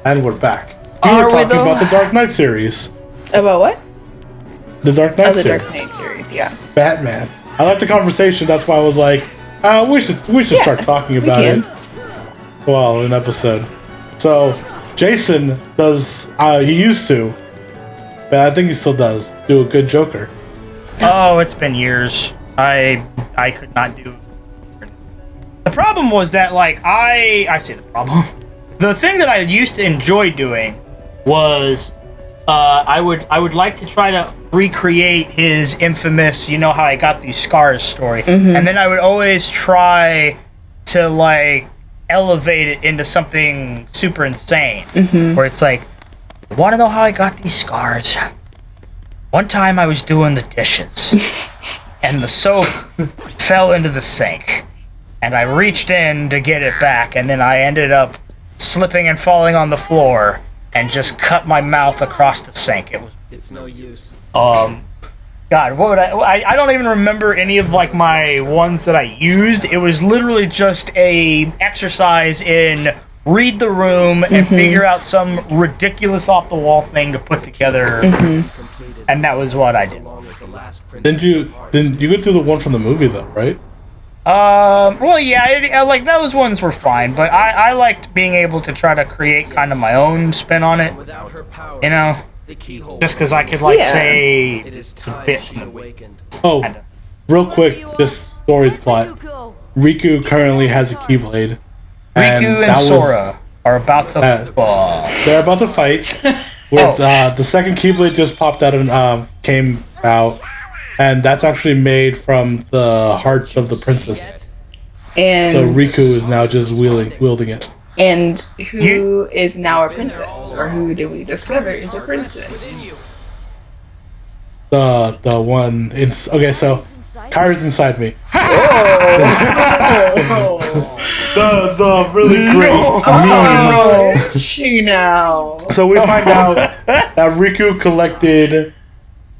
And we're back. We Are were we talking though? about the Dark Knight series. About what? The Dark Knight The series. Dark Knight series, yeah. Batman. I like the conversation. That's why I was like, we should start talking about it. Well, an episode. So, Jason does. He used to, but I think he still does do a good Joker. Oh, it's been years. I could not do. The problem was that, like, I say the problem. The thing that I used to enjoy doing was, I would like to try to recreate his infamous, you know how I got these scars story, and then I would always try to like elevate it into something super insane, where it's like, want to know how I got these scars? One time I was doing the dishes, and the soap fell into the sink, and I reached in to get it back, and then I ended up slipping and falling on the floor and just cut my mouth across the sink. It's no use. God, what would I don't even remember any of like my ones that I used. It was literally just a exercise in read the room and figure out some ridiculous off the wall thing to put together. And that was what I did. Didn't you go through the one from the movie though, right? Well, yeah, like those ones were fine, but I liked being able to try to create kind of my own spin on it, you know, just because I could like say a bit from the movie. Oh, real quick, this story plot. Riku currently has a Keyblade. Riku and Sora are about to they're about to fight. With the second Keyblade just popped out and came out. And that's actually made from the hearts of the princess. And so Riku is now just wielding it. And who is now a princess? Or who do we discover is a princess? The one in okay, so Kyra's inside me. the really great meme. She now. So we find out that Riku collected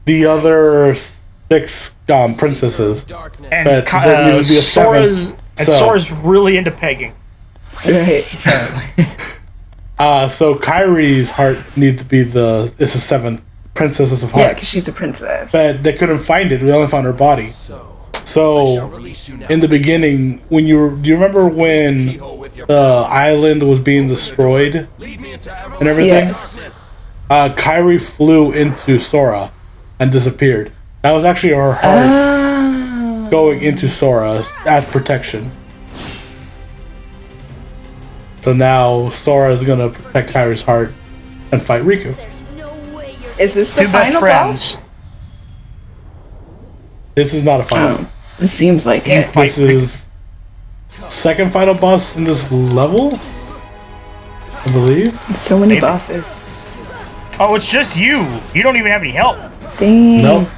the other 6 princesses, and but there needed to be a Sora's really into pegging. Right. So Kyrie's heart needs to be it's the 7th princess of heart. Yeah, because she's a princess. But they couldn't find it. We only found her body. So in the beginning, do you remember when the island was being destroyed and everything? Yes. Kyrie flew into Sora and disappeared. That was actually her heart going into Sora as protection. So now Sora is gonna protect Kyrie's heart and fight Riku. Is this the final boss? This is not a final. It seems like it. This is second final boss in this level, I believe. So many bosses. Oh, it's just you. You don't even have any help. Dang. Nope.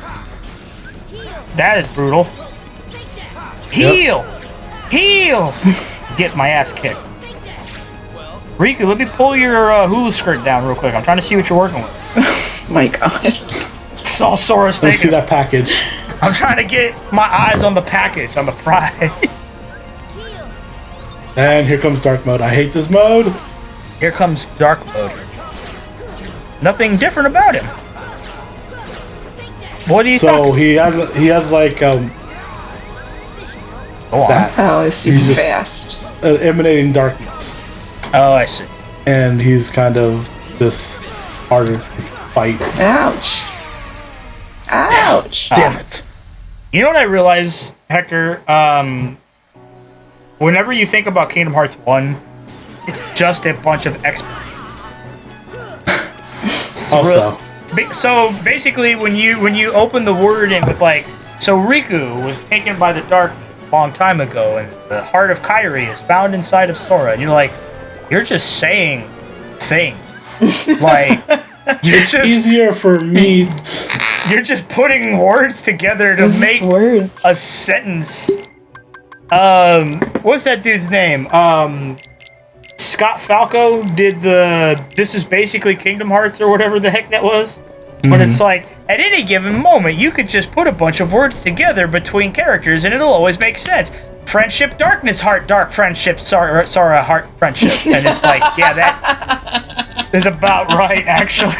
That is brutal. Heal! Heal! Get my ass kicked. Riku, let me pull your hula skirt down real quick. I'm trying to see what you're working with. My God. It's all Sora's Let's see thinking. that package. I'm trying to get my eyes on the package, on the prize. And here comes dark mode. I hate this mode. Here comes dark mode. Nothing different about him. What do you So think? he has like Go on. that Oh, it's super He's just- fast. Emanating darkness, Oh, I see. and he's kind of this harder to fight. Ouch. Ouch. Damn it! You know what I realize, Hector? Whenever you think about Kingdom Hearts 1, it's just a bunch of experts. Also, So basically, when you open the word in with like, so Riku was taken by the dark a long time ago, and the heart of Kyrie is found inside of Sora, and you're like, you're just saying things, like you're it's just easier for me. you're just putting words together to Those make words. a sentence. What's that dude's name? Scott Falco did this is basically Kingdom Hearts or whatever the heck that was. But it's like, at any given moment, you could just put a bunch of words together between characters and it'll always make sense. Friendship, darkness, heart, dark, friendship, Sora, heart, friendship. And it's like, yeah, that is about right, actually.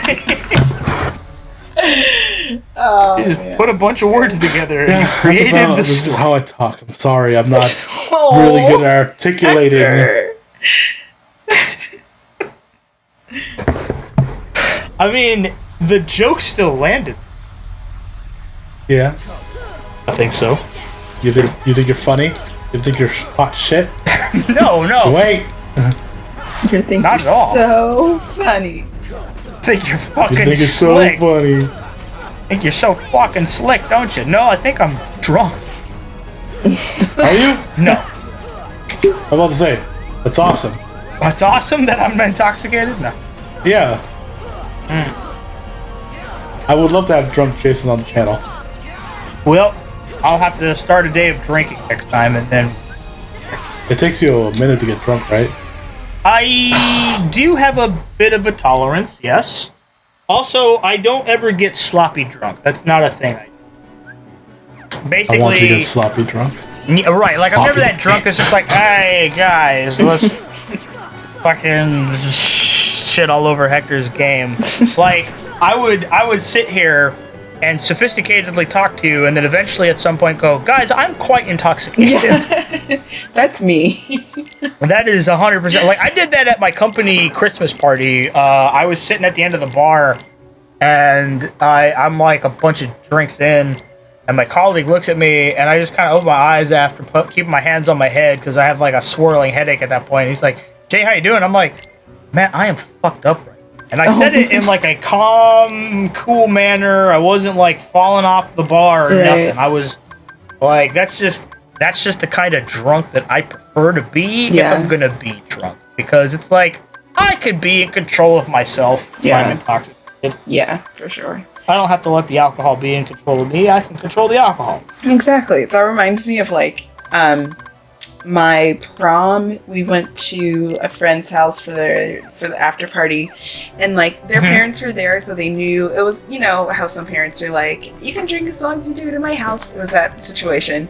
Oh, You just man. put a bunch of words together and Yeah, you created this is how I talk. I'm sorry, I'm not Oh, really good at articulating. Hector. I mean, the joke still landed. Yeah, I think so. you think you're funny? You think you're hot shit? No. Wait, You think Not you're at all. so funny. I think you're fucking you think it's so slick. funny? I think you're so fucking slick, don't you? No, I think I'm drunk. Are you? No. I'm about to say, that's awesome. It's awesome that I'm intoxicated? No. Yeah. I would love to have drunk Jason on the channel. Well, I'll have to start a day of drinking next time, and then It takes you a minute to get drunk, right? I do have a bit of a tolerance, yes. Also, I don't ever get sloppy drunk. That's not a thing I do. Basically, I want you to get sloppy drunk. yeah, right, like I'm never Sloppy. that drunk that's just like, hey guys, let's fucking just shit all over Hector's game. Like, I would sit here and sophisticatedly talk to you, and then eventually at some point go, guys, I'm quite intoxicated. Yeah. That's me. That is 100%. Like, I did that at my company Christmas party. I was sitting at the end of the bar, and I'm like a bunch of drinks in, and my colleague looks at me, and I just kind of open my eyes after keeping my hands on my head because I have like a swirling headache at that point. He's like, Jay, how you doing? I'm like, man, I am fucked up right now. And I said it in like a calm, cool manner. I wasn't like falling off the bar or Right. nothing. I was like, that's just the kind of drunk that I prefer to be Yeah. if I'm gonna be drunk, because it's like I could be in control of myself if Yeah. I'm intoxicated. Yeah, for sure. I don't have to let the alcohol be in control of me. I can control the alcohol. Exactly. That reminds me of like my prom. We went to a friend's house for the after party, and like their parents were there, so they knew it was, you know, how some parents are like, you can drink as long as you do it in my house. It was that situation.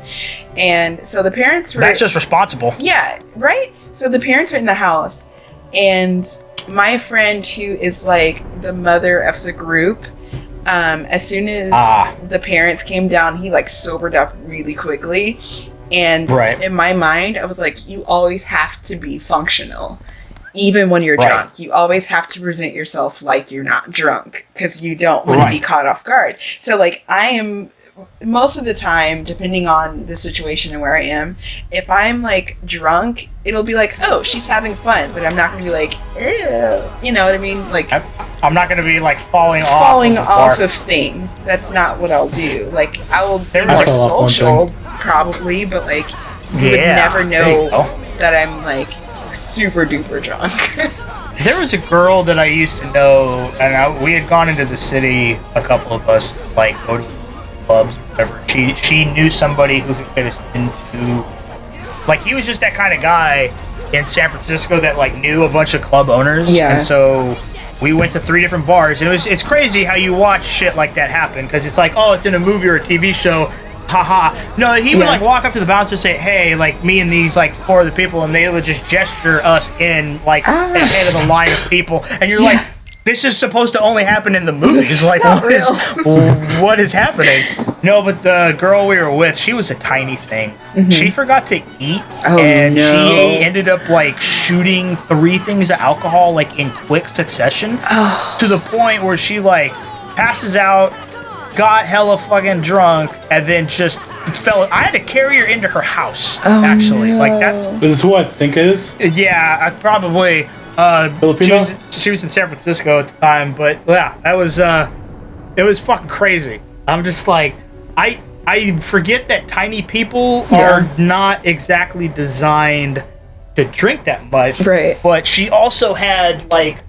And so the parents were, That's just responsible. yeah, right? So the parents were in the house, and my friend, who is like the mother of the group, as soon as the parents came down, he like sobered up really quickly. And Right. in my mind, I was like, you always have to be functional. Even when you're Right. drunk, you always have to present yourself like you're not drunk, because you don't want Right. to be caught off guard. So like, I am, most of the time, depending on the situation and where I am, if I'm like drunk, it'll be like, oh, she's having fun, but I'm not gonna be like, ew, you know what I mean? Like I'm not gonna be like falling off of things. That's not what I'll do. Like, I will be I more fell off one social, probably, but like, you would Yeah, never there you know go. that I'm like super duper drunk. There was a girl that I used to know, and we had gone into the city, a couple of us, like go to clubs or whatever. She knew somebody who could get us into, like, he was just that kind of guy in San Francisco that like knew a bunch of club owners. Yeah. And so we went to 3 different bars, and it's crazy how you watch shit like that happen, because it's like, oh, it's in a movie or a TV show. Haha. No, he would like walk up to the bouncer and say, hey, like me and these like 4 other people, and they would just gesture us in like ahead of the line of people, and you're like, this is supposed to only happen in the movies. Like, not what is happening? No, but the girl we were with, she was a tiny thing. She forgot to eat, and no. she ended up like shooting 3 things of alcohol like in quick succession, to the point where she like passes out, got hella fucking drunk, and then just fell. I had to carry her into her house, actually. Like, that's, This is who I think it is. yeah, I probably Filipino? she was in San Francisco at the time, but yeah, that was it was fucking crazy. I'm just like, I forget that tiny people are not exactly designed to drink that much. Right. But she also had like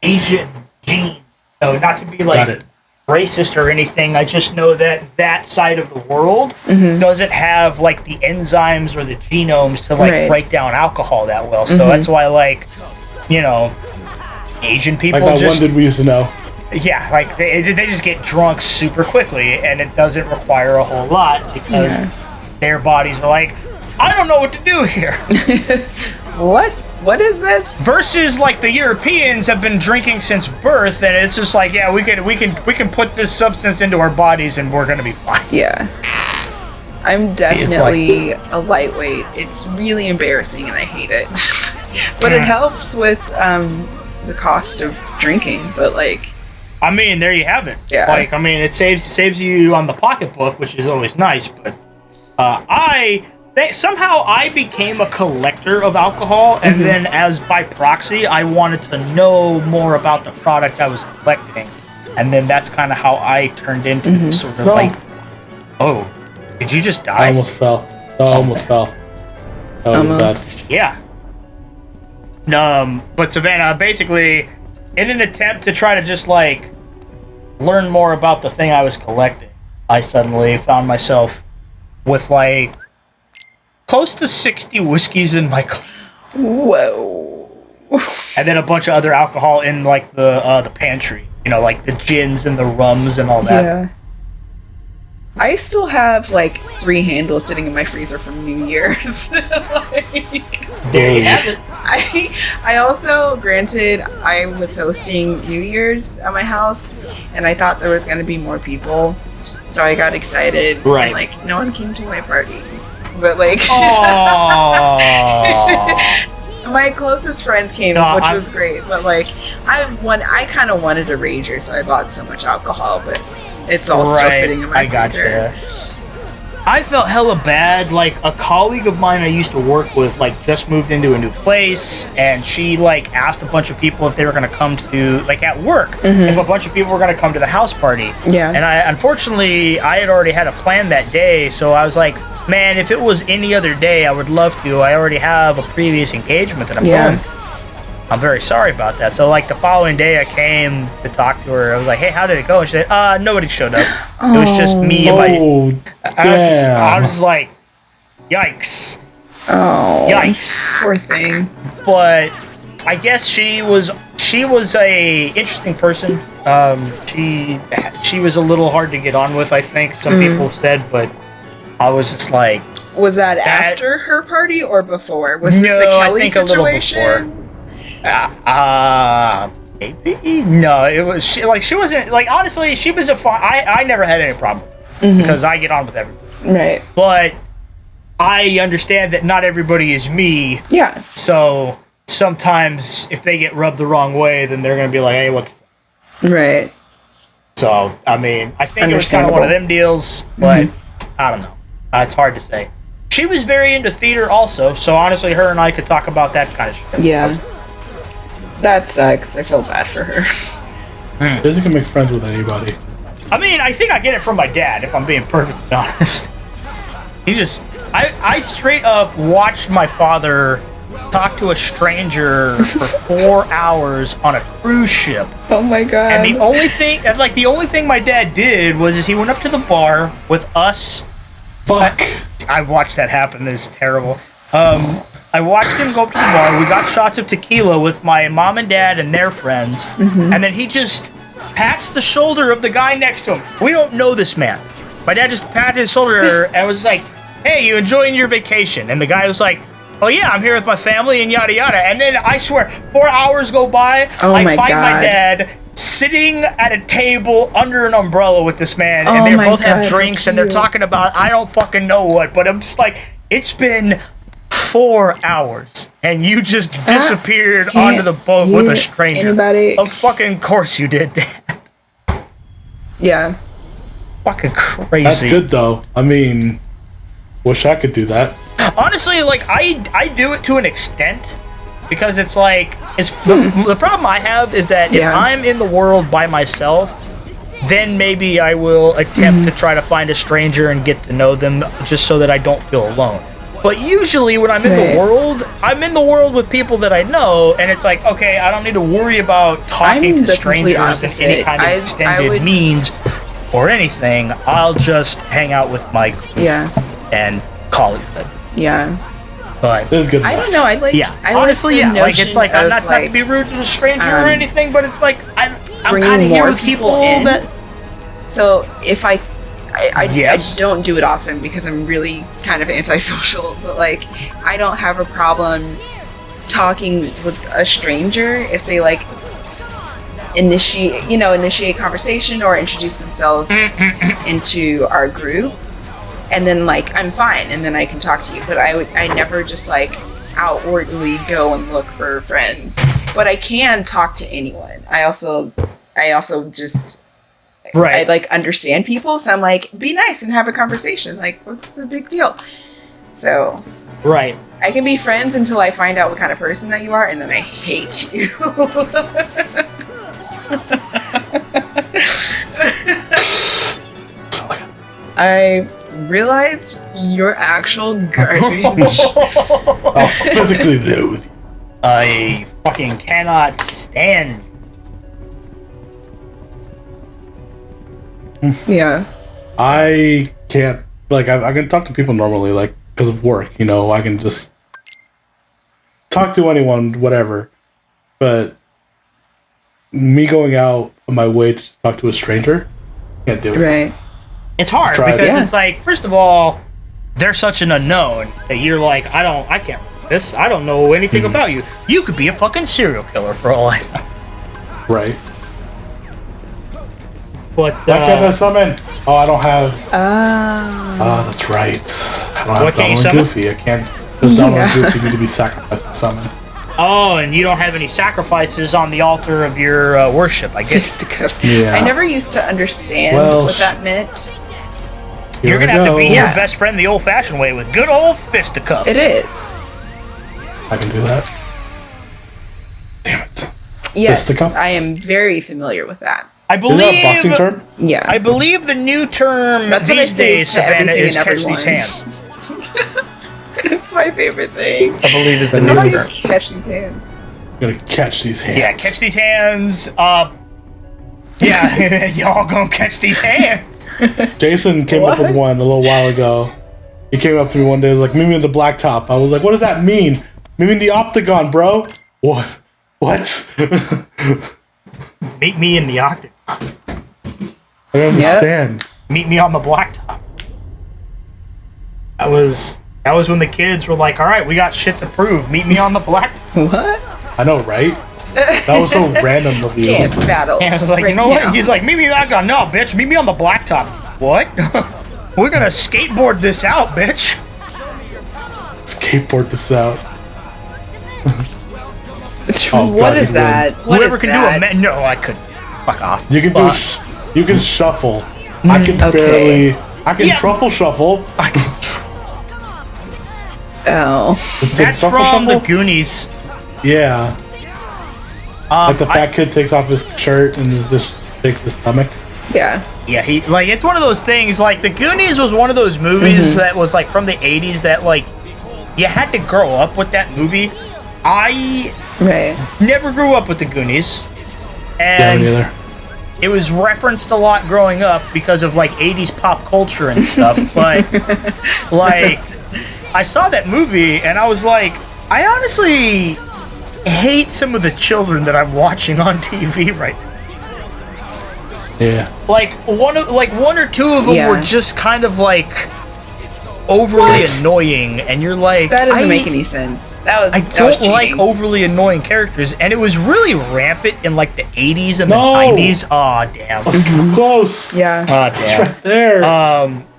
Asian genes. So not to be Got like it. racist or anything, I just know that that side of the world doesn't have like the enzymes or the genomes to like break down alcohol that well. So that's why, like, you know, Asian people Like that just, one dude we used to know. yeah, like they just get drunk super quickly, and it doesn't require a whole lot because their bodies are like, I don't know what to do here. What? what is this? Versus like the Europeans have been drinking since birth, and it's just like, yeah, we can put this substance into our bodies and we're gonna be fine. Yeah. I'm definitely a lightweight. It's really embarrassing and I hate it. But it helps with the cost of drinking, but like, I mean, there you have it. Yeah. Like, I mean, it saves you on the pocketbook, which is always nice. But somehow I became a collector of alcohol, and then as by proxy, I wanted to know more about the product I was collecting, and then that's kind of how I turned into this sort of like, oh, did you just die? I almost fell. I almost fell. That was bad. Yeah. But Savannah, basically, in an attempt to try to just like learn more about the thing I was collecting, I suddenly found myself with like close to 60 whiskeys in my whoa. And then a bunch of other alcohol in like the pantry. You know, like the gins and the rums and all that. Yeah. I still have like 3 handles sitting in my freezer from New Year's. There you have it. I also, granted, I was hosting New Year's at my house, and I thought there was going to be more people, so I got excited. Right. And, like, no one came to my party. But, like... my closest friends came, which was great. But, like, I kind of wanted a rager, so I bought so much alcohol, but it's all still sitting in my freezer. I felt hella bad. Like, a colleague of mine I used to work with, like, just moved into a new place, and she, like, asked a bunch of people if they were going to come to, like, at work, if a bunch of people were going to come to the house party. Yeah. And unfortunately, I had already had a plan that day, so I was like, man, if it was any other day, I would love to. I already have a previous engagement that I'm going to. I'm very sorry about that. So, like, the following day I came to talk to her. I was like, hey, how did it go? And she said, nobody showed up. It was just me and my... I was like, yikes. Oh. Yikes. Poor thing. But I guess she was a interesting person. She was a little hard to get on with, I think, some people said, but I was just like... Was that after her party or before? Was this the Kelly I think situation? A little before. Maybe? No, it was she wasn't like, honestly, she was I never had any problem with her because I get on with everybody. Right. But I understand that not everybody is me. Yeah. So sometimes if they get rubbed the wrong way, then they're gonna be like, hey, what the Right. So, I mean, I think it was kind of one of them deals, but I don't know. It's hard to say. She was very into theater also, so honestly, her and I could talk about that kind of shit. Yeah. That sucks. I feel bad for her. She can make friends with anybody. I mean, I think I get it from my dad, if I'm being perfectly honest. I straight up watched my father talk to a stranger for 4 hours on a cruise ship. Oh my god. And the only thing my dad did was he went up to the bar with us. Fuck. I watched that happen. It's terrible. I watched him go up to the bar. We got shots of tequila with my mom and dad and their friends. And then he just pats the shoulder of the guy next to him. We don't know this man. My dad just patted his shoulder and was like, hey, you enjoying your vacation? And the guy was like, oh yeah, I'm here with my family and yada yada. And then I swear, 4 hours go by. I find my dad sitting at a table under an umbrella with this man, and they both have drinks, and they're talking about I don't fucking know what, but I'm just like, it's been 4 hours, and you just disappeared onto the boat with a stranger. Anybody? Of fucking course you did, Dad. Yeah. Fucking crazy. That's good though. I mean, wish I could do that. Honestly, like, I do it to an extent, because it's like, the problem I have is that if I'm in the world by myself, then maybe I will attempt to try to find a stranger and get to know them just so that I don't feel alone. But usually when I'm in the world with people that I know, and it's like, okay, I don't need to worry about talking to strangers in any kind of extended means or anything. I'll just hang out with my group and call it good. Yeah. But it's good. I don't know. Honestly, like it's like, I'm not trying to be rude to a stranger or anything, but it's like I'm kind of here with people that. So if I don't do it often because I'm really kind of antisocial, but like I don't have a problem talking with a stranger if they like initiate conversation or introduce themselves into our group, and then like I'm fine and then I can talk to you. But I never just like outwardly go and look for friends. But I can talk to anyone. I also just I like understand people, so I'm like, be nice and have a conversation. Like, what's the big deal? So right. I can be friends until I find out what kind of person that you are, and then I hate you. I realized you're actual garbage. I'll physically loathe you. I fucking cannot stand. Yeah. I can't, like, I can talk to people normally, like, because of work, you know, I can just talk to anyone, whatever. But me going out of my way to talk to a stranger, can't do it. Right. It's hard because it's like, first of all, they're such an unknown that you're like, I can't do this. I don't know anything about you. You could be a fucking serial killer for all I know. Right. But why can't I summon? Oh, I don't have. Oh, that's right. I don't have What can't you Donald and summon? Goofy. I can't. Because Donald and Goofy need to be sacrificed to summon. Oh, and you don't have any sacrifices on the altar of your worship, I guess. fisticuffs. Yeah. I never used to understand what that meant. You're gonna have to be your best friend the old-fashioned way with good old fisticuffs. It is. I can do that. Damn it. Yes, Fisticuff? I am very familiar with that. I believe. Is that a boxing term? Yeah. I believe the new term That's what I these say days, to Savannah, everything is and catch everyone. these hands. It's my favorite thing. I believe is the How new do you term. Catch these hands. I'm gonna catch these hands. Yeah, catch these hands. Yeah, y'all gonna catch these hands. Jason came up with one a little while ago. He came up to me one day, was like, meet me in the blacktop. I was like, what does that mean? Meet me in the octagon, bro. What? Meet me in the octagon. I don't understand. Meet me on the blacktop. That was when the kids were like, all right, we got shit to prove. Meet me on the blacktop. What? I know, right? That was so random of you. Dance battle. And I was like, right you know now. what? He's like, meet me in the octagon. No, bitch, meet me on the blacktop. What? We're gonna skateboard this out, bitch. Skateboard this out. What is that? What Whoever is can that? do a no, I couldn't. Fuck off. You can do. You can shuffle. I can Okay. barely. I can truffle shuffle. Oh. That's Truffle from the shuffle? Goonies. Yeah. Like the fat kid takes off his shirt and just takes his stomach. Yeah. Yeah, he like it's one of those things. Like the Goonies was one of those movies that was like from the '80s that like you had to grow up with that movie. I never grew up with the Goonies, and Yeah, it was referenced a lot growing up because of like '80s pop culture and stuff. But like, I saw that movie and I was like, I honestly hate some of the children that I'm watching on TV right now. Yeah. Like one or two of them were just kind of like overly annoying, and you're like, that doesn't make any sense. That was. I that don't was like cheating. overly annoying characters, and it was really rampant in like the 80s and the No! 90s. Aw, damn. So close. Yeah. Aw, It's damn. right there.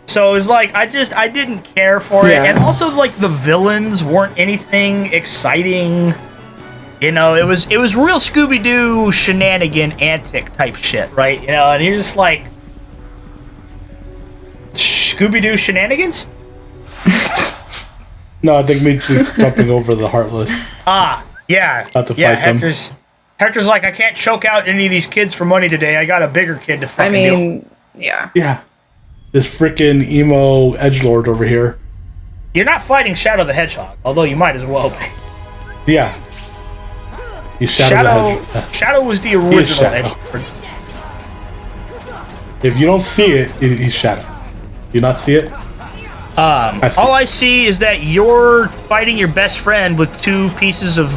So it was like I didn't care for it, Yeah. and also like the villains weren't anything exciting. You know, it was real Scooby-Doo shenanigan antic type shit, right? You know, and you're just like, Scooby-Doo shenanigans? No, I think me just jumping over the Heartless. Ah, yeah. Not to Yeah, fight them. Hector's like, I can't choke out any of these kids for money today. I got a bigger kid to fucking I mean, yeah. Yeah. This freaking emo edgelord over here. You're not fighting Shadow the Hedgehog, although you might as well be. Yeah. He's Shadow. Shadow was the is original Shadow. Hedgehog. If you don't see it, he's Shadow. You not see it? I see. All I see is that you're fighting your best friend with two pieces of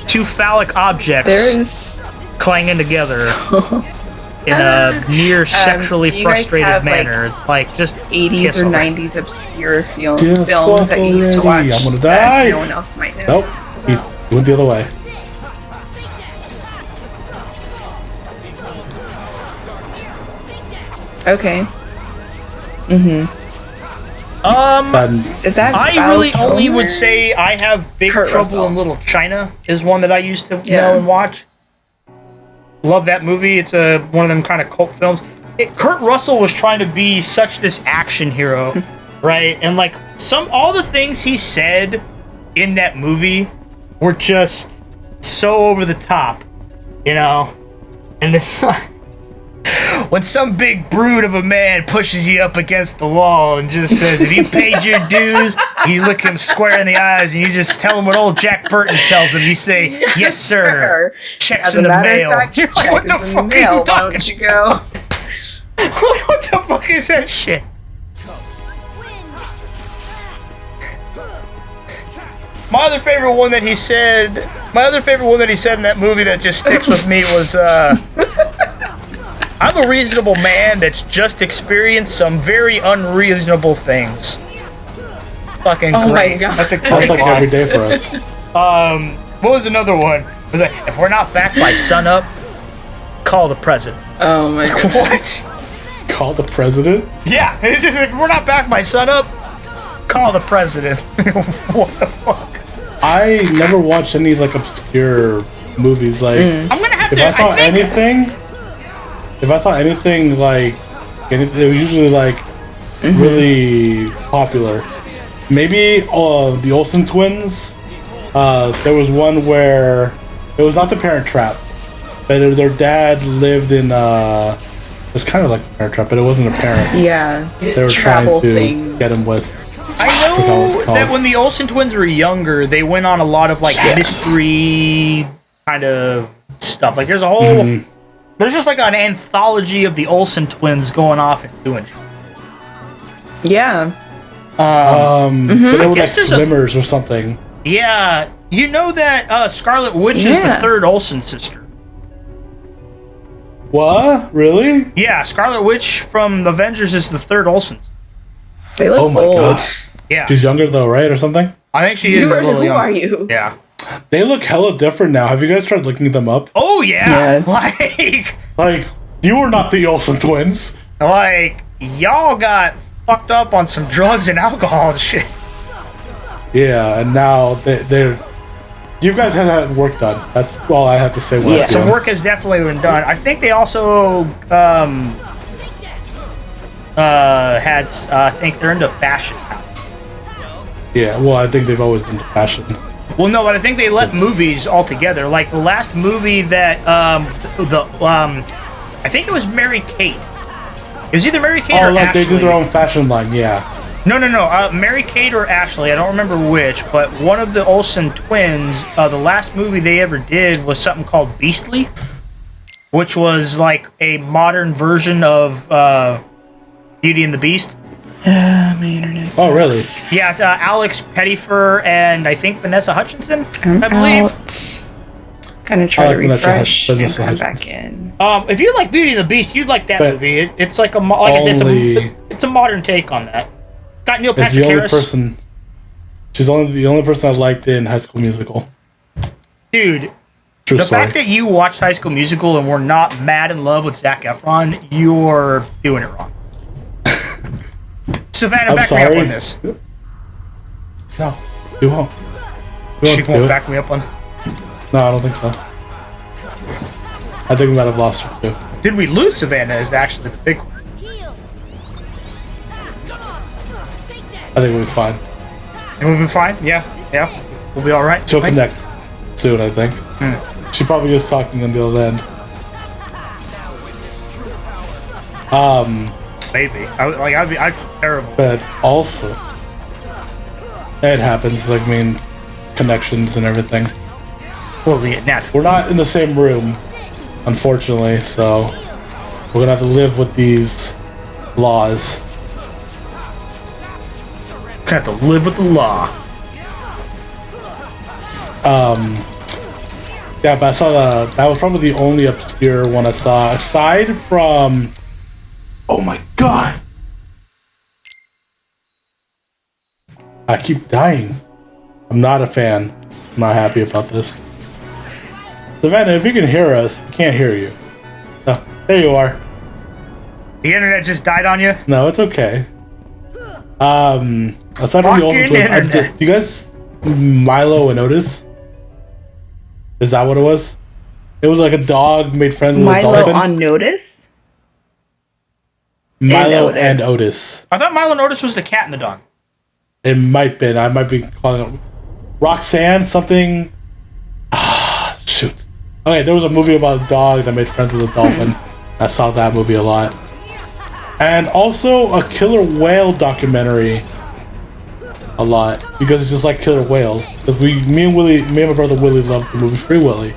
two phallic objects There's clanging together in a near sexually do you guys frustrated have, like, manner. It's like just 80s kiss or over. 90s obscure Just films that you used to watch. already. I'm gonna that die. no one else might know. Nope. He Went the other way. Okay. Is that I really Val only Kilmer? would say I have Big Kurt Trouble Russell. in Little China is one that I used to Yeah. know and watch. Love that movie. It's one of them kind of cult films. Kurt Russell was trying to be such this action hero, right? And like all the things he said in that movie were just so over the top, you know? And it's like, when some big brute of a man pushes you up against the wall and just says, if you paid your dues, you look him square in the eyes and you just tell him what old Jack Burton tells him. You say, yes, sir. Checks in the mail. You're like, what the fuck are you Why talking? don't you go? What the fuck is that shit? My other favorite one that he said in that movie that just sticks with me was, I'm a reasonable man that's just experienced some very unreasonable things. Fucking Oh my great. God. That's a great That's like line. every day for us. What was another one? It was like, if we're not back by sunup, call the president. Oh my god. What? Call the president? Yeah, it's just if we're not back by sunup, call the president. What the fuck? I never watched any like obscure movies. Like I'm gonna have if to. I saw anything like anything, it was usually like really popular. Maybe the Olsen twins. There was one where it was not The Parent Trap, but their dad lived in. It was kind of like The Parent Trap, but it wasn't a parent. Yeah. They were Travel trying to things. get him with. I forgot what it's know called. that when the Olsen twins were younger, they went on a lot of like Yes. mystery kind of stuff. Like there's a whole, there's just like an anthology of the Olsen twins going off and doing shit. Yeah. But they were like guess there's a- swimmers or something. Yeah, you know that Scarlet Witch is the Yeah. third Olsen sister. What? Really? Yeah, Scarlet Witch from Avengers is the third Olsen. They look Oh my old. god. Yeah, She's younger though, right, or something? I think she is You a are, little who young. are you? Yeah. They look hella different now. Have you guys tried looking them up? Oh yeah. Yeah. Like, Like, you are not the Olsen twins. y'all got fucked up on some drugs and alcohol and shit. Yeah, and now they're. You guys have had work done. That's all I have to say. When I Yeah. see Some them. work has definitely been done. I think they also had. I think they're into fashion now. Yeah, well, I think they've always been to fashion. Well, no, but I think they left movies altogether. Like the last movie that I think it was Mary Kate. It was either Mary Kate Oh, or like Ashley. they do their own fashion line. Yeah. No. Mary Kate or Ashley. I don't remember which, but one of the Olsen twins. The last movie they ever did was something called Beastly, which was like a modern version of Beauty and the Beast. My internet. Oh, really? Yeah, it's Alex Pettyfer and I think Vanessa Hutchinson, I'm I believe. out. Gonna try I to like Vanessa refresh and Hutchinson. come back in. If you like Beauty and the Beast, you'd like that But movie. It's like like I said, only- it's a modern take on that. Got Neil It's Patrick the only Harris. person. She's the only person I liked in High School Musical. Dude, True the story. fact that you watched High School Musical and were not mad in love with Zac Efron, you're doing it wrong. Savannah, I'm back me up sorry. on this. No, you won't. You She won't do won't it. back me up on. No, I don't think so. I think we might have lost her too. Did we lose Savannah? Is actually the big one. I think we'll be fine. And we'll be fine. Yeah. We'll be all right. She'll Right? connect soon, I think. She probably is talking on the other end. Maybe. I'd be terrible. But also, it happens. Like, I mean, connections and everything. We'll be natural. We're not in the same room, unfortunately, so we're gonna have to live with these laws. Gonna have to live with the law. Yeah, but I saw that was probably the only obscure one I saw, aside from. Oh my god! I keep dying. I'm not a fan. I'm not happy about this. Savannah, if you can hear us, we can't hear you. Oh, there you are. The internet just died on you? No, it's okay. Aside from the old twins, do you guys Milo and Otis? Is that what it was? It was like a dog made friends with a dolphin. Milo on Notice? Milo and Otis. I thought Milo and Otis was the cat and the dog. It might be. I might be calling it Roxanne something. Ah, shoot. Okay, there was a movie about a dog that made friends with a dolphin. I saw that movie a lot. And also a killer whale documentary a lot, because it's just like killer whales. Because me and my brother Willie loved the movie Free Willy,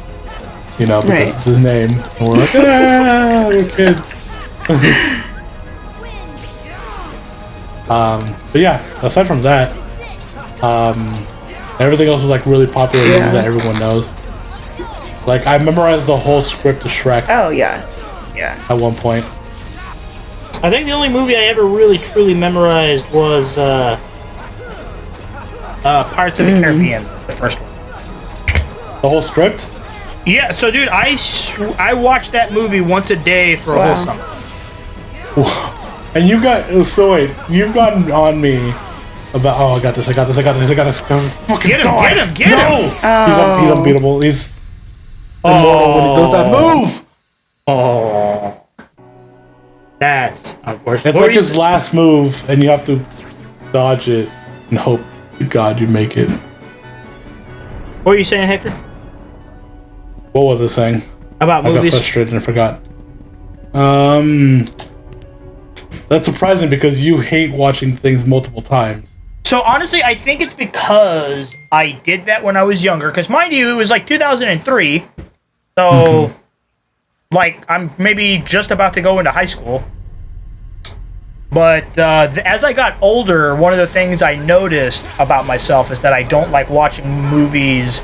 you know, because it's his name. And we're like, we're kids. But yeah, aside from that, everything else was like really popular movies that everyone knows. Like I memorized the whole script of Shrek. Oh yeah. At one point. I think the only movie I ever really truly memorized was Pirates of the Caribbean, the first one. The whole script? Yeah, so dude, I watched that movie once a day for a whole summer. And you got you've gotten on me about I got this. Fucking get him! Oh. He's unbeatable. He's immortal when he does that move. Oh, that's unfortunate. It's like his last move, and you have to dodge it and hope to God you make it. What were you saying, Hector? What was I saying? About movies? I got frustrated and forgot. That's surprising because you hate watching things multiple times. So honestly, I think it's because I did that when I was younger. Because mind you, it was like 2003. So, like, I'm maybe just about to go into high school. But as I got older, one of the things I noticed about myself is that I don't like watching movies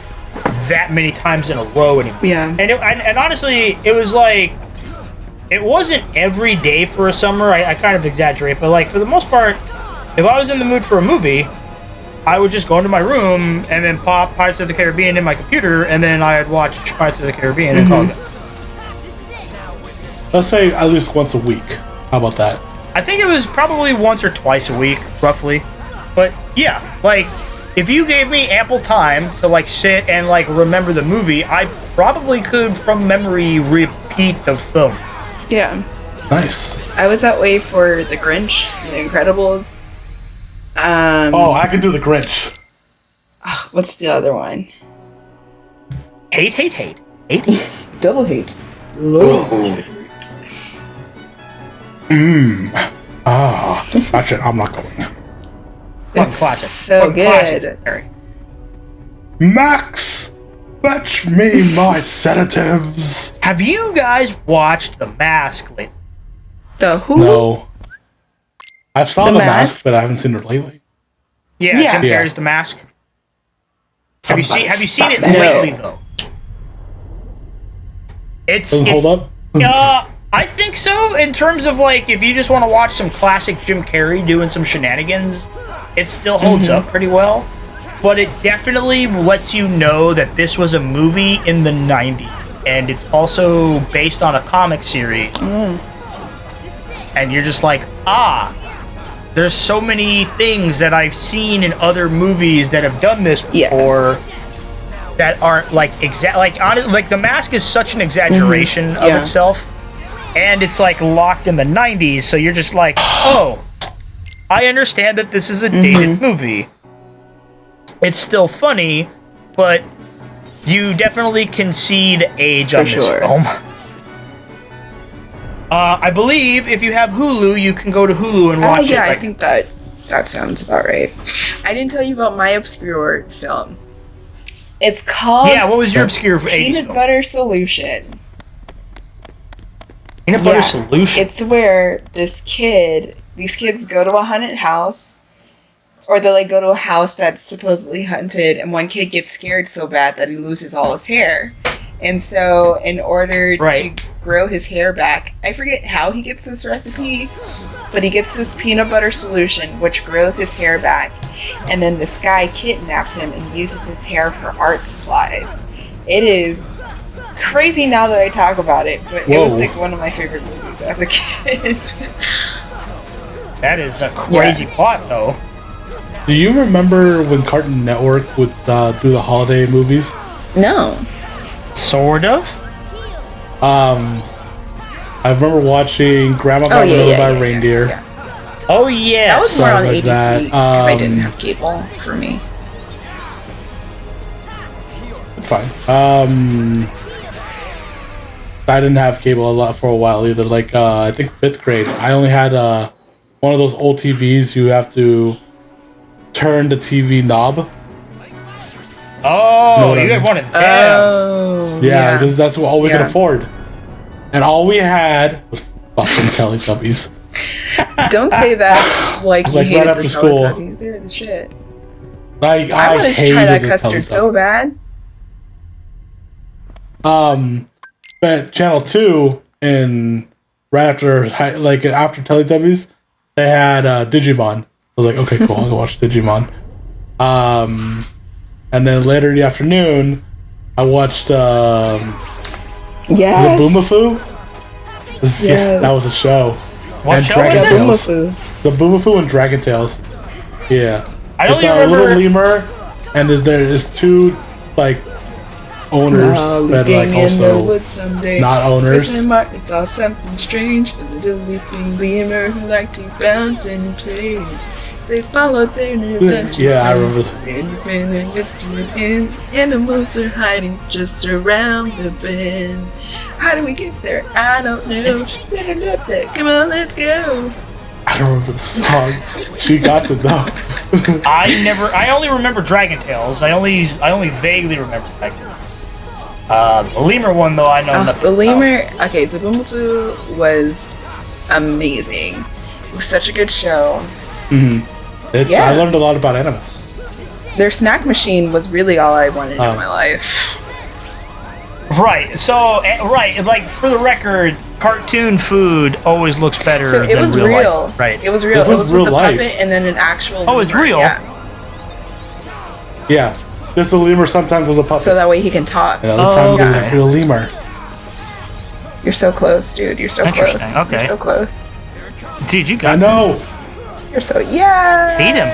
that many times in a row anymore. Yeah. And honestly, it was like, it wasn't every day for a summer. I kind of exaggerate, but like for the most part, if I was in the mood for a movie, I would just go into my room and then pop Pirates of the Caribbean in my computer, and then I'd watch Pirates of the Caribbean and call it good. Let's say at least once a week. How about that? I think it was probably once or twice a week, roughly. But yeah, like if you gave me ample time to like sit and like remember the movie, I probably could from memory repeat the film. Yeah. Nice. I was that way for The Grinch, The Incredibles. I can do The Grinch. What's the other one? Hate. Double hate. Gotcha. I'm not going. It's classic. so good. Classic. Max, fetch me my sedatives. Have you guys watched The Mask lately? The who? No. I've saw The the Mask? mask, but I haven't seen it lately. Yeah, Yeah. Jim Yeah. Carrey's The Mask. Have you seen it No. lately though? Doesn't hold up. I think so. In terms of like, if you just want to watch some classic Jim Carrey doing some shenanigans, it still holds up pretty well. But it definitely lets you know that this was a movie in the 90s, and it's also based on a comic series. And you're just like, there's so many things that I've seen in other movies that have done this before that aren't like like The Mask is such an exaggeration of itself, and it's like locked in the 90s, so you're just like, I understand that this is a dated movie. It's still funny, but you definitely can see the age on this film. I believe if you have Hulu, you can go to Hulu and watch it. Yeah, I think that sounds about right. I didn't tell you about my obscure film. It's called what was your obscure 80s Peanut film? Butter Solution. Peanut Butter Solution? It's where these kids go to a haunted house, or they like go to a house that's supposedly haunted, and one kid gets scared so bad that he loses all his hair. And so in order to grow his hair back. I forget how he gets this recipe, but he gets this peanut butter solution which grows his hair back, and then this guy kidnaps him and uses his hair for art supplies. It is crazy now that I talk about it, but it was like one of my favorite movies as a kid. That is a crazy plot, though. Do you remember when Cartoon Network would do the holiday movies? No. Sort of. I remember watching Grandma Got Run by a Reindeer. Yeah. Oh yeah, that was more on like ABC because I didn't have cable for me. It's fine. I didn't have cable a lot for a while either. Like I think 5th grade, I only had one of those old TVs. You have to turn the TV knob. Oh, you had one of them. Oh, yeah, because that's all we could afford, and all we had was fucking Teletubbies. Don't say that like you hated right the after school. Teletubbies. They're the shit. I wanted to try that custard so bad. But Channel 2 and right after Teletubbies, they had Digimon. I was like, okay, cool, I'll go watch Digimon. And then later in the afternoon, I watched Yes. Boomafoo. Yeah, that was a show. What and show Dragon was Tales. The Boomafoo and Dragon Tales. Yeah. I It's only a remember little lemur, and there is two like owners that like also not owners. I saw something strange. A little weeping lemur who liked to bounce and play. They followed their new adventure. Yeah, I remember. Animals are hiding just around the bend. How do we get there? I don't know. Come on, let's go. I don't remember the song. She got to know. I only remember Dragon Tales. I only vaguely remember Dragon Tales. The lemur one though, I know nothing. The lemur. Okay, so Boomafoo was amazing. It was such a good show. Mm-hmm. I learned a lot about animals. Their snack machine was really all I wanted in my life. Right. So, like for the record, cartoon food always looks better So it than was real real. life. Right. It was real. This It was was real with the life. puppet and then an actual. Oh, it's lemur. real? Yeah. Just a lemur sometimes was a puppet. So that way he can talk. And other times it was a real lemur. You're so close, dude. You're so close. Interesting. Okay. You're so close. Dude, you got I know. You're so yeah. Beat him.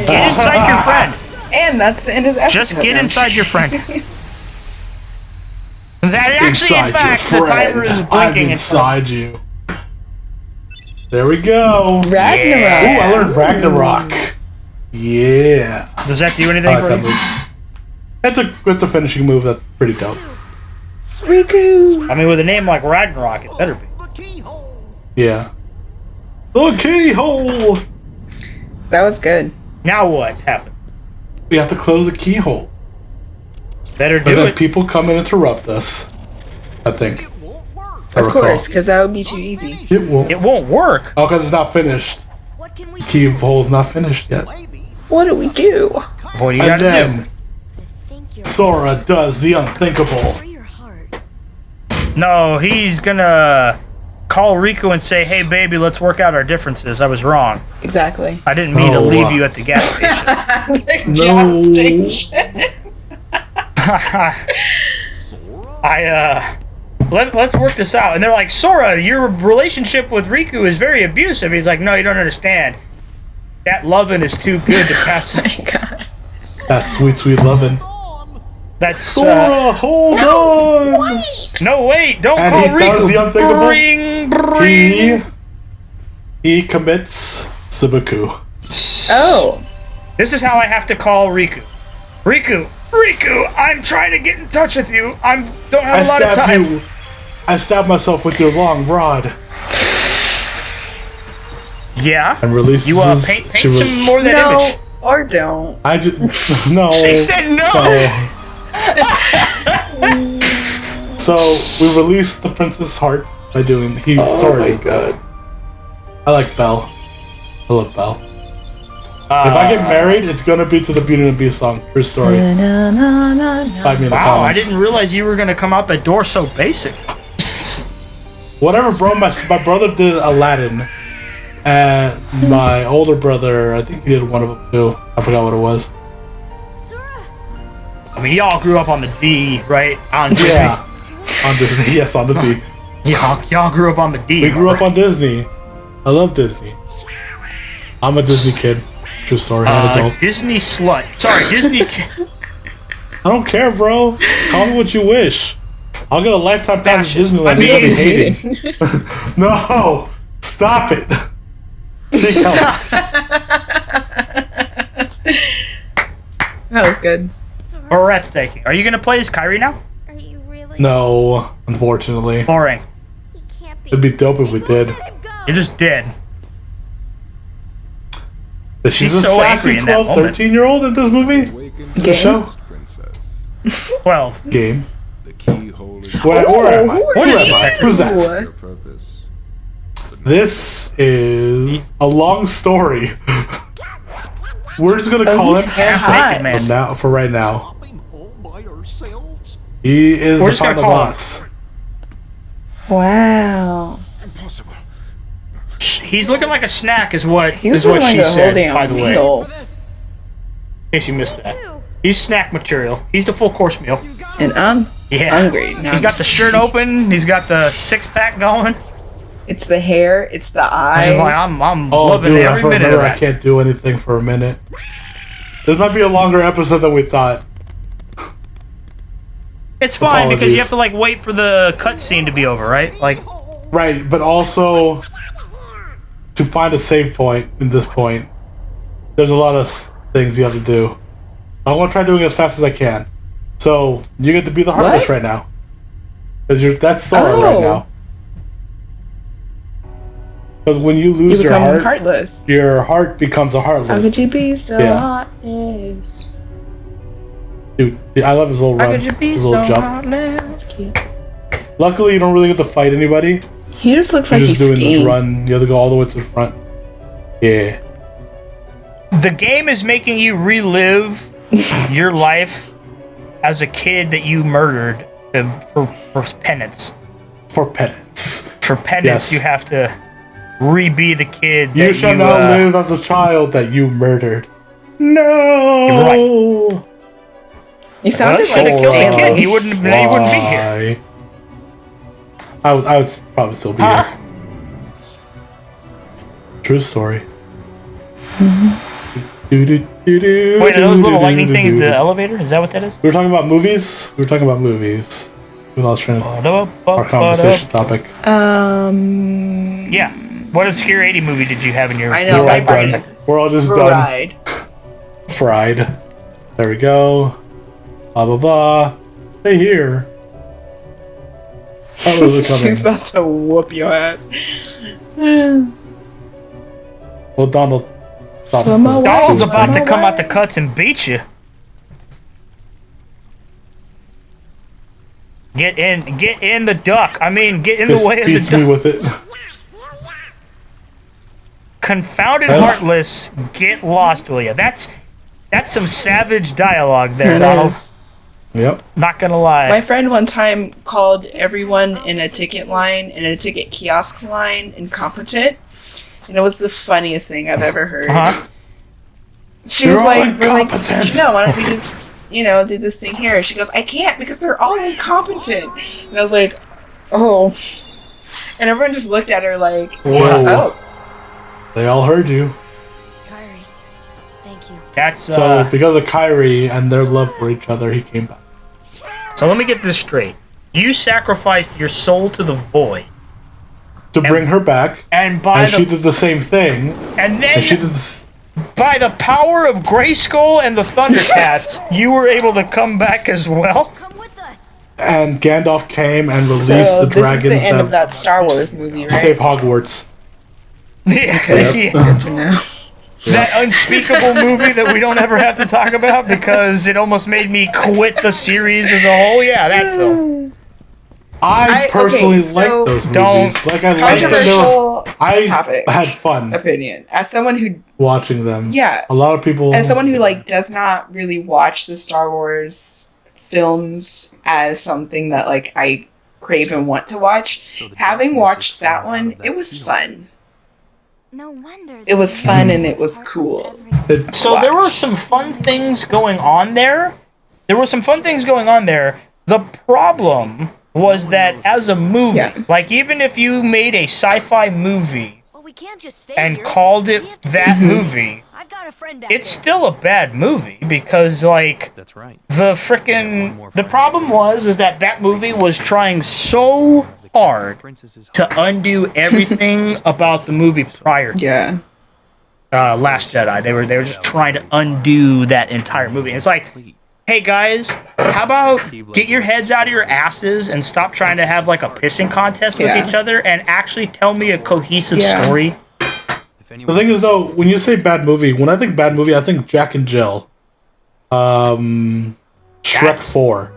Get inside your friend. And that's the end of the episode. Just get inside your friend. That actually, in fact, the timer is blinking. I'm inside you. There we go. Ragnarok. Yeah. Ooh, I learned Ragnarok. Yeah. Does that do anything I for like you? that move. It's a finishing move that's pretty dope. Riku. I mean, with a name like Ragnarok, it better be. Yeah. The keyhole. That was good. Now what happened? We have to close the keyhole. Better But do then it. people come and interrupt us. I think. Of course, because that would be too easy. It won't. It won't work. Oh, because it's not finished. Keyhole's not finished yet. What do we do? What do you And gotta then Sora does the unthinkable. do? No, he's gonna call Riku and say, "Hey, baby, let's work out our differences. I was wrong. Exactly. I didn't mean to leave you at the gas station." No. Let's work this out. And they're like, Sora, your relationship with Riku is very abusive. He's like, no, you don't understand. That lovin' is too good to pass. Oh my god. That's sweet, sweet lovin'. That's Sora, hold on. no, wait, don't And call he Riku. does the unthinkable. Bring. He commits Subaku. Oh. This is how I have to call Riku. Riku, I'm trying to get in touch with you. Don't have a lot of time. I stabbed myself with your long rod. Yeah. And releases. You paint some more of that No, image. or don't. I just no. She said no. So we released the Princess Heart by doing. Oh my god. I like Belle. I love Belle. If I get married, it's gonna be to the Beauty and the Beast song. True story. Find me in the Wow, I comments. didn't realize you were gonna come out that door so basic. Whatever, bro. My brother did Aladdin, and my older brother, I think he did one of them too. I forgot what it was. I mean, y'all grew up on the D, right? On Disney. Yeah, on Disney. Yes, on the D. Y'all grew up on the D. We grew up on Disney. I love Disney. I'm a Disney kid. True story. I'm an adult. Disney slut. Sorry, Disney kid. I don't care, bro. Call me what you wish. I'll get a lifetime pass to Disneyland. You're gonna be hating. No, stop it. See how That was good. Breathtaking. Are you gonna play as Kyrie now? Are you really? No, unfortunately. Boring. He can't be. It'd be dope if we did. Let him go. You're just dead. But she's a so sassy angry in that 12, moment. 13-year-old in this movie? The Game? show? 12. Game. The keyhole is Where am I? What Who is am this? I? Who's that? What? your purpose. This is a long story. We're just gonna call him Handsome Naked man. from now, for right now. He is We're the just gonna final call him. boss. Wow. Impossible. He's looking like a snack, is what He was is what looking she like a whole said. damn By the way, in meal. case you missed that, he's snack material. He's the full course meal. And I'm Yeah. hungry. Now He's got the shirt open. He's got the 6-pack going. It's the hair. It's the eyes. I'm Oh, loving dude, I every minute remember of I that. can't do anything for a minute. This might be a longer episode than we thought. It's fine because you Apologies. have to like wait for the cutscene to be over, right? Like, Right, but also to find a save point in this point, there's a lot of things you have to do. I'm gonna try doing it as fast as I can. So you get to be the Heartless What? right now, because that's Sora right Oh. now. Because when you You lose your become heart, heartless. your heart becomes a How could Heartless. you be so Yeah. heartless? Dude, I love his little how run, could you be his so little jump. heartless? Cute. Luckily, you don't really get to fight anybody. He just looks You're like just he's doing this skiing. run. You have to go all the way to the front. Yeah. The game is making you relive your life as a kid that you murdered for penance. For penance. For penance, Yes. you have to re-be the kid that You shall not uh, live as a child that you murdered. No. He Well, sounded should like have killed the Stanley. kid. He wouldn't be here. Why? I would probably still be Huh? here. True story. Wait, are those little lightning things the elevator? Is that what that is? We were talking about movies. We were talking about movies. We lost train of our conversation topic. Yeah. What obscure 80 movie did you have in your... I know, We're my all brain done. is We're all just fried. Fried. There we go. Blah blah blah. Stay here. Oh, those are She's coming. about to whoop your ass. Well, Donald. Stop. Swim away. Donald's Swim about to come away. out the cuts and beat you. Get in the duck. I mean, get in the Just way of the beats me duck. with it. Confounded Well- heartless, get lost, will ya? That's some savage dialogue there, It Donald. is. Yep. Not gonna lie. My friend one time called everyone in a ticket line, in a ticket kiosk line, incompetent. And it was the funniest thing I've ever heard. Uh-huh. She You're was all like, we're like, incompetent. no, why don't we just, do this thing here? She goes, I can't because they're all incompetent. And I was like, oh. And everyone just looked at her like, Whoa. oh. They all heard you. Kyrie, thank you. That's So because of Kyrie and their love for each other, he came back. so let me get this straight. You sacrificed your soul to the void, To bring her back, and by and she the did the same thing. and then And she did this. by the power of Grayskull and the Thundercats, you were able to come back as well. Come with us. And Gandalf came and released So the this is dragons the end of that Star Wars movie, right? save Hogwarts. Yeah, Yep. Good to know. that unspeakable movie that we don't ever have to talk about because it almost made me quit the series as a whole. Yeah, that film. I personally so like those movies. don't- Like I like them. Controversial I topic. had fun Opinion. As someone who, watching them. yeah, A lot of people. as someone who does not really watch the Star Wars films as something that I crave and want to watch. So the Having darkness watched is that coming out one, of that it was field. fun. No wonder. It was fun and it was cool. So there were Watch. some fun things going on there. The problem was that as a movie, Yeah. like even if you made a sci-fi movie Well, we can't just stay and here. called it We have to that Mm-hmm. movie, I've got a friend back it's there. still a bad movie because like That's right. the problem was that movie was trying so hard Princess's to undo everything about the movie prior to Yeah. Last Jedi. They were just trying to undo that entire movie. It's like, hey guys, how about get your heads out of your asses and stop trying to have like a pissing contest with Yeah. each other and actually tell me a cohesive Yeah. story. If anyone The thing is, though, when you say bad movie, when I think bad movie, I think Jack and Jill. Shrek 4.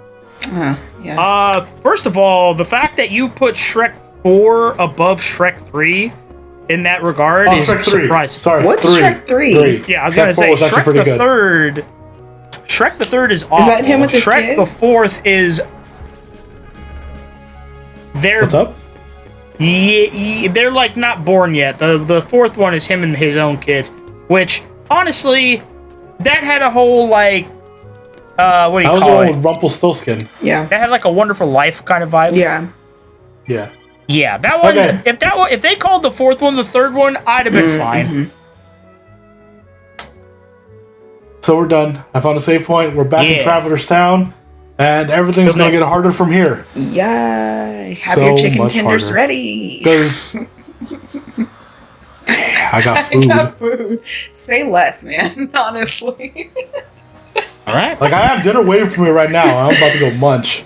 Yeah. First of all, the fact that you put Shrek 4 above Shrek 3 in that regard Oh, is Shrek 3. surprising. Sorry, What's 3. Shrek 3? Yeah, I was Shrek gonna 4 say was actually Shrek pretty the good. Third. Shrek the Third is awful. that him with his Shrek the kids? Fourth is. They're What's up? they're like not born yet. The fourth one is him and his own kids, which honestly, that had a whole like what do I you was the call one it? with Rumpelstiltskin. Yeah. That had like a Wonderful Life kind of vibe. Yeah. Yeah. Yeah, that one. Okay. If they called the fourth one the third one, I'd have been fine. So we're done. I found a save point. We're back in Yeah. Traveler's Town. And everything's Good going to luck. get harder from here. Yeah. Have So your chicken much tenders harder. ready. Because I got I food. got food. Say less, man. Honestly. All right. Like, I have dinner waiting for me right now. I'm about to go munch.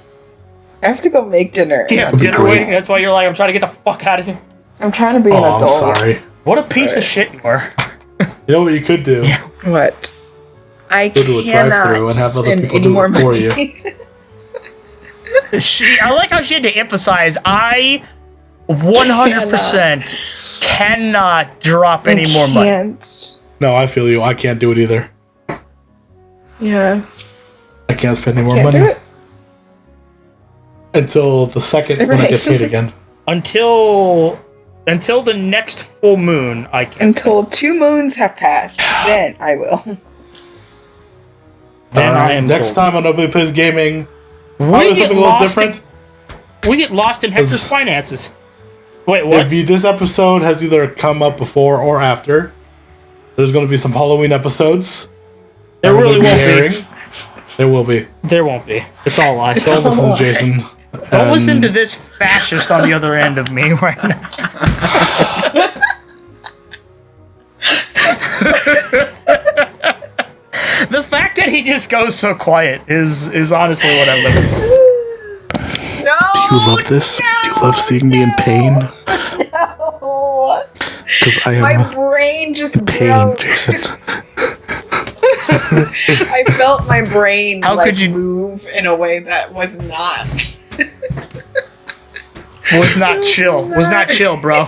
I have to go make dinner. Yeah, That'd be dinner great. waiting. That's why you're like, I'm trying to get the fuck out of here. I'm trying to be an Oh, adult. I'm sorry. What a piece of shit you are. You know what you could do? What? I Go to a cannot drive-thru and have other spend people any do more it for money. you. I like how she had to emphasize, I 100% cannot drop any more money. Can't. No, I feel you. I can't do it either. Yeah. I can't spend any more Can't money. do it. Until the second when I Right. get paid again. Until the next full moon, I can. Until 2 moons have passed, then I will. Then I Alright, am next cold. time on Nobody Plays Gaming, We probably get something a little lost in- different. We get lost in Hector's Is- finances. Wait, what? This episode has either come up before or after, there's going to be some Halloween episodes. There that we're really gonna won't airing. be. There will be. There won't be. It's all lies. Don't listen all to Jason. Don't listen to this fascist on the other end of me right now. The fact that he just goes so quiet is honestly what I'm living for. No! You love this? You love seeing me in pain? No! Because I My am brain just pain, broke. Jason. I felt my brain How like could you- move in a way that was not. Was not chill. Was not chill, bro.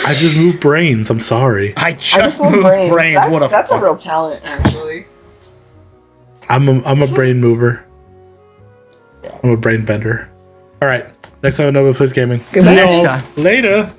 I just move brains. I'm sorry. I I just love moved brains. brains. What a That's a fuck. real talent, actually. I'm a brain mover. I'm a brain bender. All right. Next time on Nobody Plays Gaming. Good night. Next time. Later.